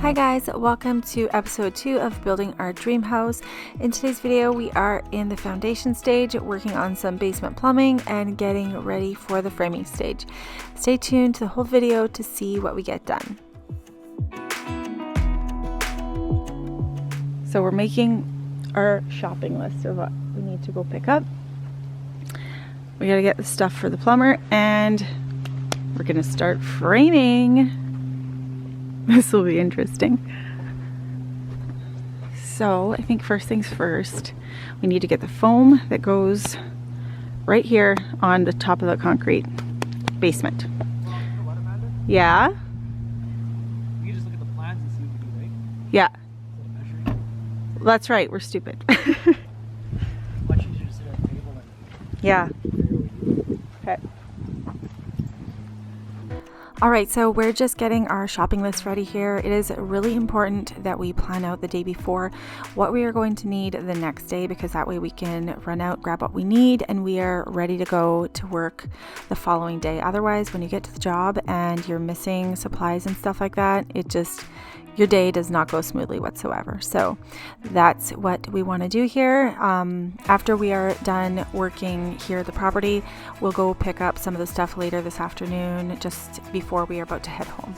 Hi guys, welcome to episode 2 of Building Our Dream House. In today's video, we are in the foundation stage, working on some basement plumbing and getting ready for the framing stage. Stay tuned to the whole video to see what we get done. So we're making our shopping list of what we need to go pick up. We gotta get the stuff for the plumber and we're gonna start framing. This will be interesting. So I think first things first, we need to get the foam that goes right here on the top of the concrete basement. What, Amanda? Yeah? You can just look at the plans and see what you do, right? Yeah. Instead of measuring. That's right, we're stupid. Much easier to sit at a table and Yeah. figure what Okay. Alright, so we're just getting our shopping list ready here. It is really important that we plan out the day before what we are going to need the next day, because that way we can run out, grab what we need, and we are ready to go to work the following day. Otherwise, when you get to the job and you're missing supplies and stuff like that, your day does not go smoothly whatsoever. So that's what we want to do here. After we are done working here at the property, we'll go pick up some of the stuff later this afternoon, just before we are about to head home.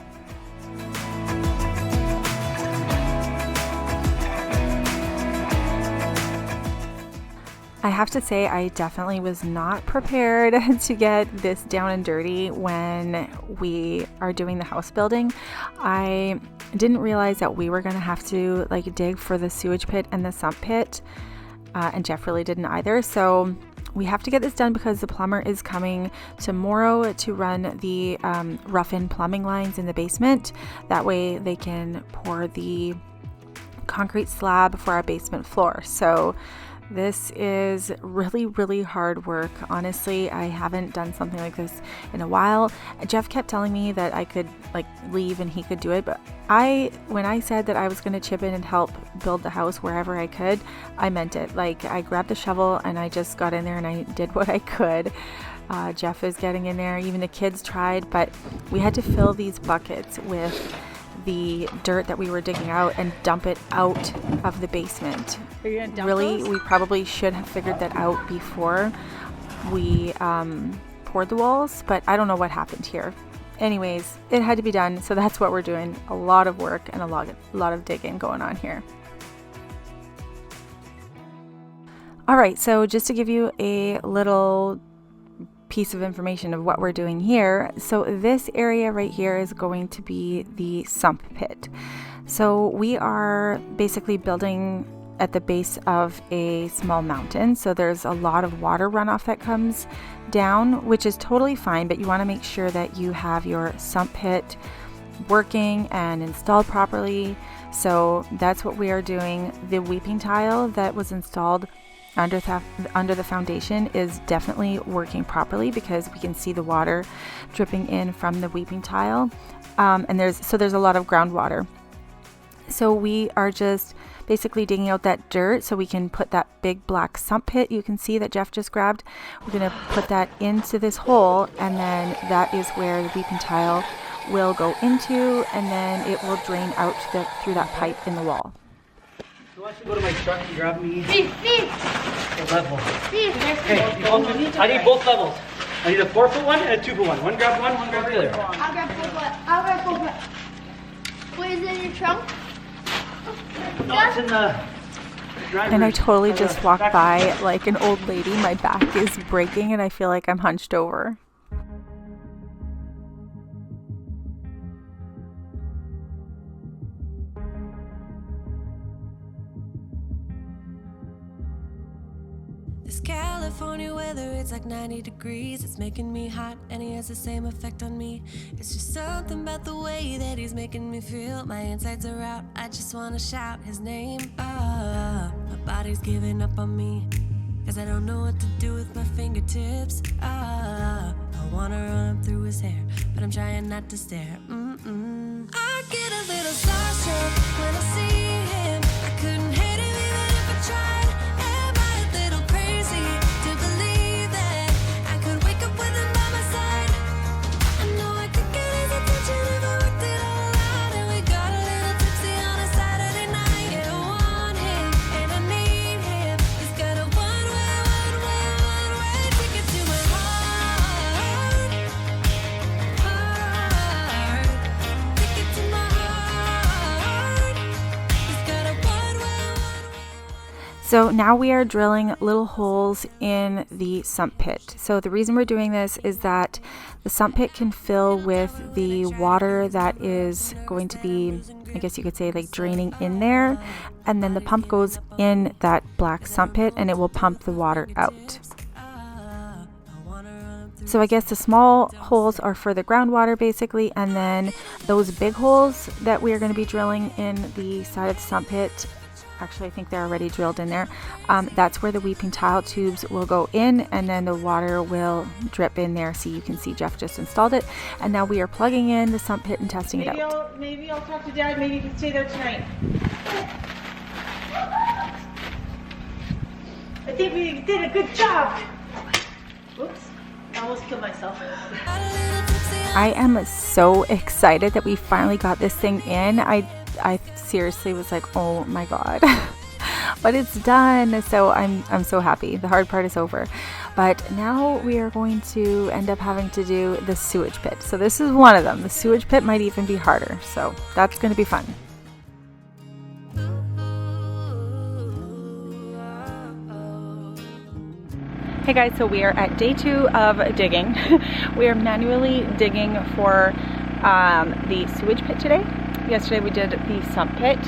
I have to say, I definitely was not prepared to get this down and dirty when we are doing the house building. I didn't realize that we were going to have to dig for the sewage pit and the sump pit, and Jeff really didn't either. So we have to get this done because the plumber is coming tomorrow to run the rough-in plumbing lines in the basement. That way they can pour the concrete slab for our basement floor. So this is really, really hard work. Honestly, I haven't done something like this in a while. Jeff kept telling me that I could leave and he could do it, but when I said that I was going to chip in and help build the house wherever I could, I meant it. I grabbed the shovel and I just got in there and I did what I could. Jeff is getting in there. Even the kids tried, but we had to fill these buckets with the dirt that we were digging out and dump it out of the basement. Are you gonna dump Really, those? we probably should have figured that out before we poured the walls, but I don't know what happened here. Anyways, it had to be done, so that's what we're doing. A lot of work and a lot of digging going on here. All right, so just to give you a little piece of information of what we're doing here. So this area right here is going to be the sump pit. So we are basically building at the base of a small mountain. So there's a lot of water runoff that comes down, which is totally fine, but you want to make sure that you have your sump pit working and installed properly. So that's what we are doing. The weeping tile that was installed under the foundation is definitely working properly because we can see the water dripping in from the weeping tile, and there's a lot of groundwater. So we are just basically digging out that dirt so we can put that big black sump pit you can see that Jeff just grabbed. We're going to put that into this hole, and then that is where the weeping tile will go into, and then it will drain out through that pipe in the wall. Who wants to go to my truck and grab me Beef. a level? Okay, I need both levels. I need a 4-foot one and a 2-foot one. One grab one grab the other. I'll grab 4 foot. Wait, is it in your trunk? No, it's in the driver's. And I totally just walked by like an old lady. My back is breaking and I feel like I'm hunched over. This California weather, it's like 90 degrees. It's making me hot and he has the same effect on me. It's just something about the way that he's making me feel. My insides are out, I just wanna shout his name. My body's giving up on me, cause I don't know what to do with my fingertips. I wanna run through his hair, but I'm trying not to stare. I get a little starstruck when I see him. I couldn't hate him even if I tried. Am I a little crazy to believe that I could wake up with him by my side? I know I could get his attention if I worked it all out, and we got a little tipsy. So now we are drilling little holes in the sump pit. So the reason we're doing this is that the sump pit can fill with the water that is going to be, I guess you could say, like draining in there, and then the pump goes in that black sump pit and it will pump the water out. So I guess the small holes are for the groundwater basically, and then those big holes that we are going to be drilling in the side of the sump pit, actually I think they're already drilled in there, that's where the weeping tile tubes will go in, and then the water will drip in there. So you can see Jeff just installed it, and now we are plugging in the sump pit and testing it out. Maybe I'll talk to Dad, maybe you can stay there tonight. I think we did a good job. Whoops. I almost killed myself. I am so excited that we finally got this thing in. I seriously was like, oh my god. But it's done, so I'm so happy. The hard part is over. But now we are going to end up having to do the sewage pit. So this is one of them. The sewage pit might even be harder, so that's going to be fun. Hey guys, so we are at day 2 of digging. We are manually digging for the sewage pit today. Yesterday we did the sump pit.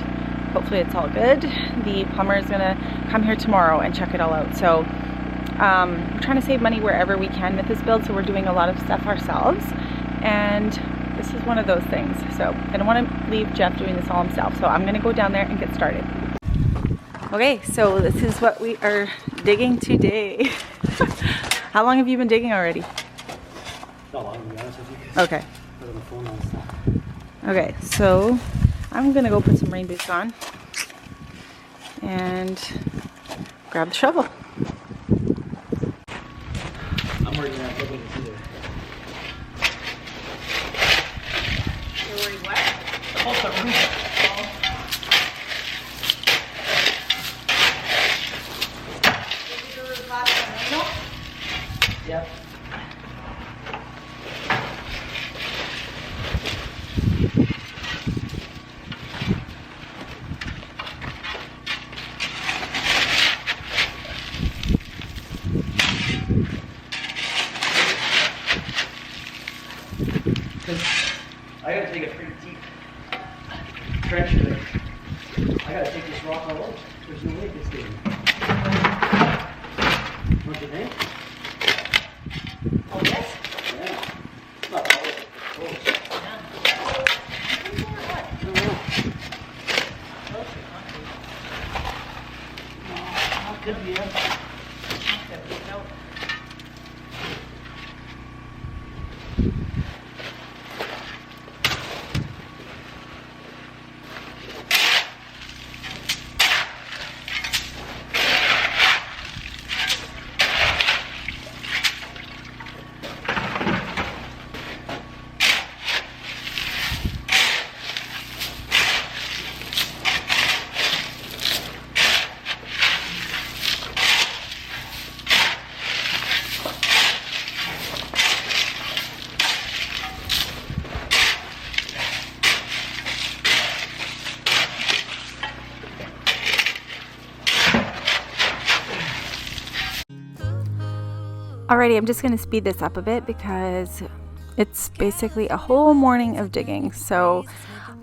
Hopefully it's all good. The plumber is gonna come here tomorrow and check it all out. So we're trying to save money wherever we can with this build, so we're doing a lot of stuff ourselves, and this is one of those things. So I don't want to leave Jeff doing this all himself, so I'm gonna go down there and get started. Okay, so this is what we are digging today. How long have you been digging already? Not long, to be honest with you. Okay. I was on the phone all this stuff. Okay, so I'm gonna go put some rain boots on and grab the shovel. I'm worried about looking at either. You're worried what? About the roof. Did you do the last one? Yep. I gotta take a pretty deep trench here. I gotta take this rock all over. There's no way it gets in. Don't you think? Oh, yes? Yeah. Not all of it. Close. I don't know. How could we have? Alrighty, I'm just going to speed this up a bit because it's basically a whole morning of digging. So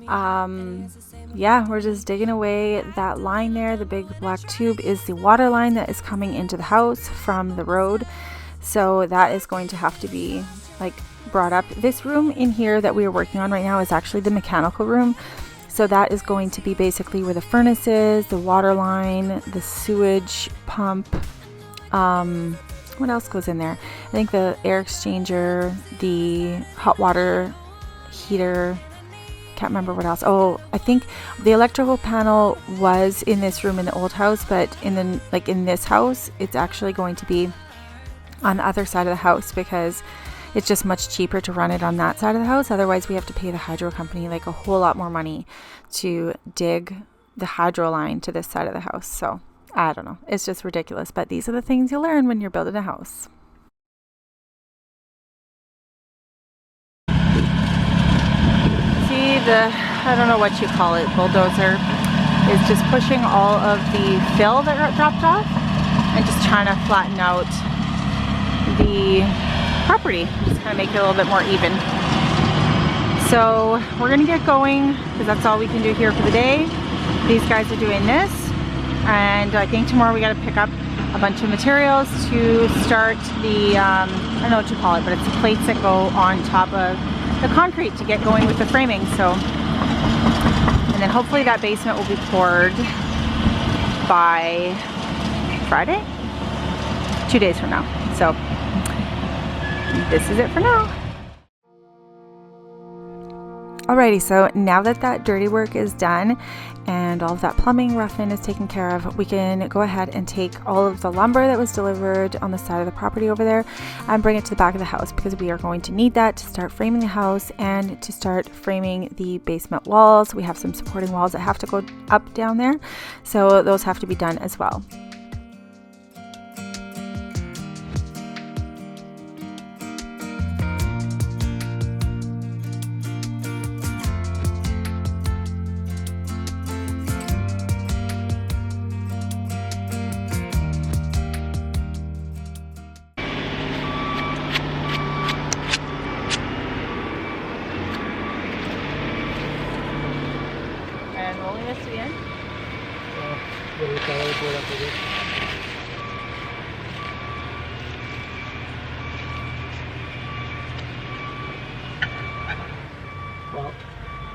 yeah, we're just digging away. That line there, the big black tube, is the water line that is coming into the house from the road. So that is going to have to be like brought up. This room in here that we are working on right now is actually the mechanical room. So that is going to be basically where the furnace is, the water line, the sewage pump, what else goes in there? I think the air exchanger, the hot water heater, can't remember what else. Oh, I think the electrical panel was in this room in the old house, but in this house, it's actually going to be on the other side of the house because it's just much cheaper to run it on that side of the house. Otherwise, we have to pay the hydro company like a whole lot more money to dig the hydro line to this side of the house. So I don't know. It's just ridiculous. But these are the things you learn when you're building a house. See I don't know what you call it, bulldozer. is just pushing all of the fill that got dropped off and just trying to flatten out the property, just kind of make it a little bit more even. So we're gonna get going because that's all we can do here for the day. These guys are doing this, and I think tomorrow we got to pick up a bunch of materials to start the I don't know what you call it, but it's the plates that go on top of the concrete to get going with the framing. So, and then hopefully that basement will be poured by Friday, 2 days from now. So this is it for now. Alrighty, so now that that dirty work is done and all of that plumbing roughing is taken care of, we can go ahead and take all of the lumber that was delivered on the side of the property over there and bring it to the back of the house, because we are going to need that to start framing the house and to start framing the basement walls. We have some supporting walls that have to go up down there, so those have to be done as well. And rolling this to the end. Well,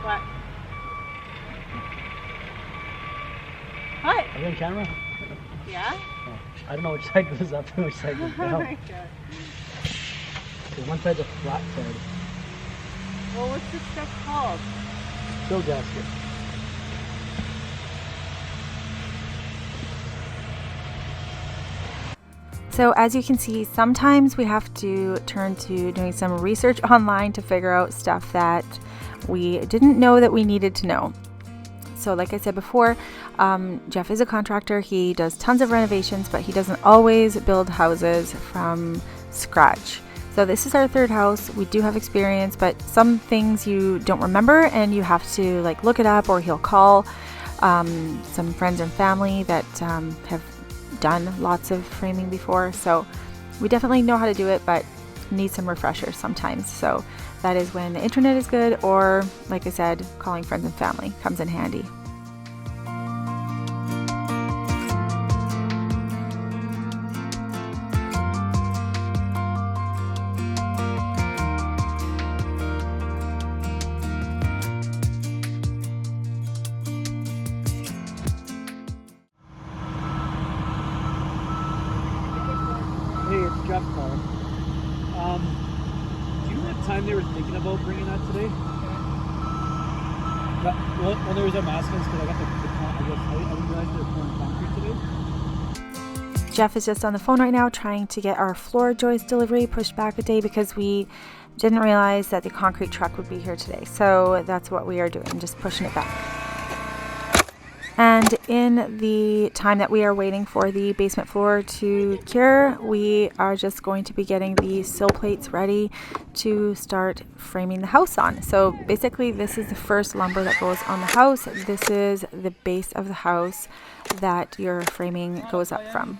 What? What? are you on camera? Yeah? Oh, I don't know which side goes up and which side goes Oh down. my god. So one side's a flat side. Well, what's this stuff called? Fill gasket. So as you can see, sometimes we have to turn to doing some research online to figure out stuff that we didn't know that we needed to know. So like I said before, Jeff is a contractor. He does tons of renovations, but he doesn't always build houses from scratch. So this is our third house. We do have experience, but some things you don't remember and you have to like look it up, or he'll call some friends and family that have done lots of framing before. So we definitely know how to do it, but need some refreshers sometimes. So that is when the internet is good, or like I said, calling friends and family comes in handy. Hey, it's Jeff calling. Do you know what time they were thinking about bringing that today? Well, there was a mask because I got I didn't realize they were pouring concrete today. Jeff is just on the phone right now trying to get our floor joist delivery pushed back a day because we didn't realize that the concrete truck would be here today. So that's what we are doing, just pushing it back. And in the time that we are waiting for the basement floor to cure, we are just going to be getting the sill plates ready to start framing the house on. So basically this is the first lumber that goes on the house. This is the base of the house that your framing goes up from.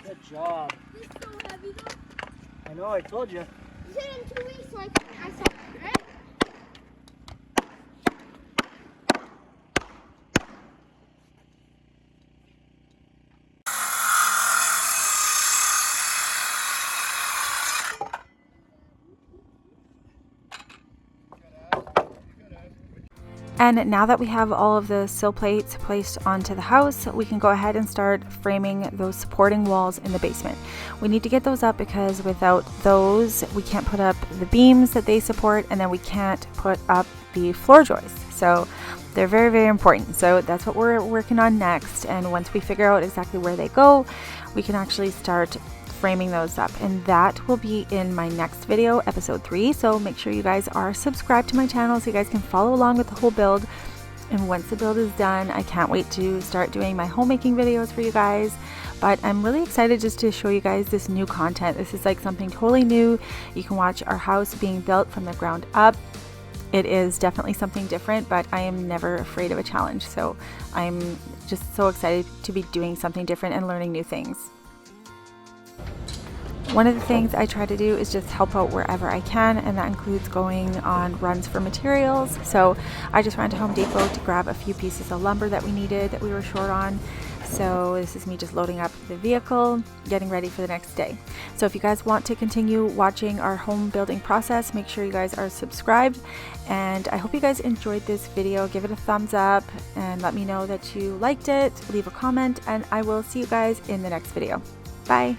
Good job. It's so heavy though. I know, I told you. You said in 2 weeks, like I said, right? And now that we have all of the sill plates placed onto the house, we can go ahead and start framing those supporting walls in the basement. We need to get those up because without those, we can't put up the beams that they support, and then we can't put up the floor joists. So they're very, very important. So that's what we're working on next. And once we figure out exactly where they go, we can actually start framing those up, and that will be in my next video, episode 3. So make sure you guys are subscribed to my channel so you guys can follow along with the whole build. And once the build is done, I can't wait to start doing my homemaking videos for you guys. But I'm really excited just to show you guys this new content. This is like something totally new. You can watch our house being built from the ground up. It is definitely something different, but I am never afraid of a challenge. So I'm just so excited to be doing something different and learning new things. One of the things I try to do is just help out wherever I can, and that includes going on runs for materials. So I just ran to Home Depot to grab a few pieces of lumber that we needed, that we were short on. So this is me just loading up the vehicle, getting ready for the next day. So if you guys want to continue watching our home building process, make sure you guys are subscribed. And I hope you guys enjoyed this video. Give it a thumbs up and let me know that you liked it. Leave a comment, and I will see you guys in the next video. Bye.